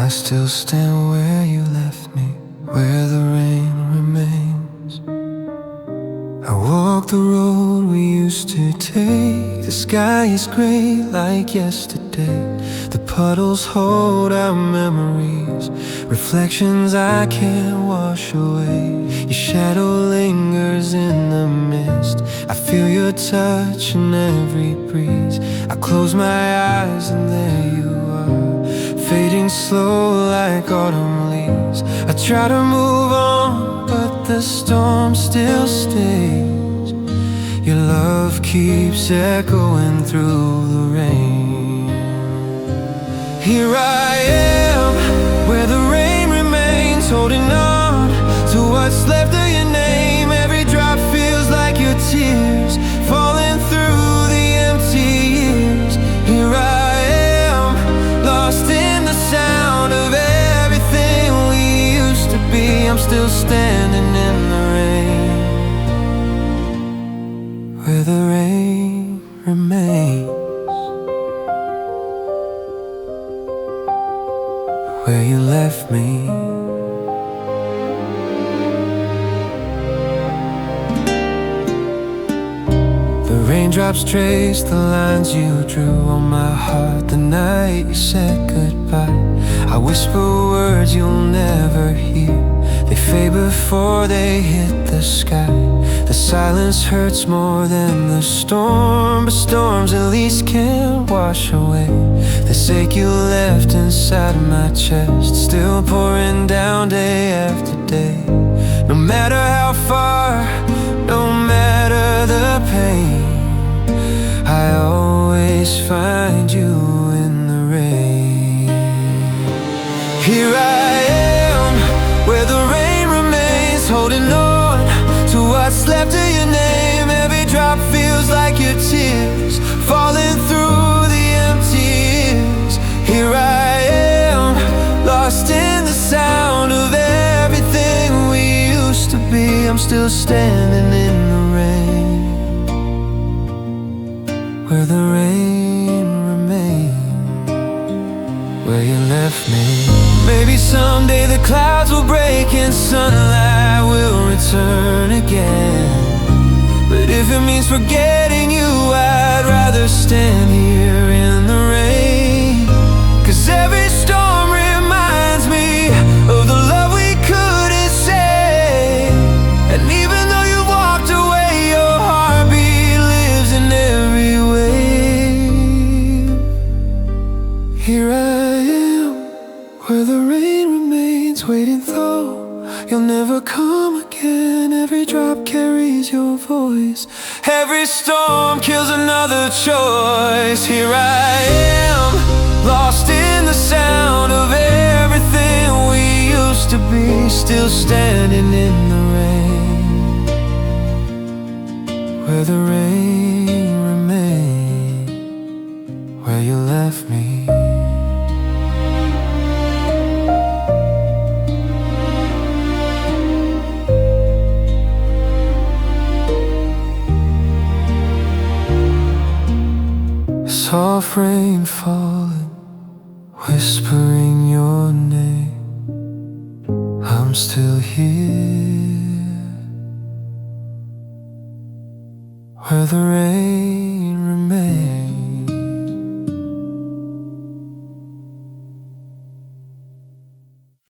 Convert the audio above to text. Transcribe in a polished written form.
still stand where you left me, where the rain remains. I walk the road we used to take. The sky is gray like yesterday. The puddles hold our memories, reflections I can't wash away. Your shadow lingers in the mist. I feel your touch in every breeze. I close my eyes and there you are, fading slow like autumn leaves. I try to move on, but the storm still stays. Your love keeps echoing through the rain. Here I am, where the rain remains, holding on to what's left of your name. Every drop feels like your tears, falling through the empty years. Here I am, lost in the sound of everything we used to be. I'm still standing in the rain, where the rain remains, where you left me. The raindrops trace the lines you drew on my heart the night you said goodbye. I whisper words you'll never hear. They fade before they hit the sky. The silence hurts more than the storm, but storms at least can't wash away this ache you left inside my chest, still pouring down day after day. No matter how far, no matter the pain, I always find you in the rain. Here I am, where the rain remains, holding on to what's left of your name. Every drop feels like your tears, falling through the empty years. Here I am, lost in the sound of everything we used to be. I'm still standing in the rain, where the rain remains, where you left me. Maybe someday the clouds will break and sunlight will return again. But if it means forgetting you, I'd rather stand here in the rain. 'Cause every storm reminds me of the love we couldn't say. And even though you walked away, your heartbeat lives in every wave. Here I am, where the rain remains, waiting though you'll never come again. Every drop carries your voice, every storm kills another choice. Here I am, lost in the sound of everything we used to be, still standing in the rain, where the rain remains, where you left me. Soft rain falling, whispering your name. I'm still here, where the rain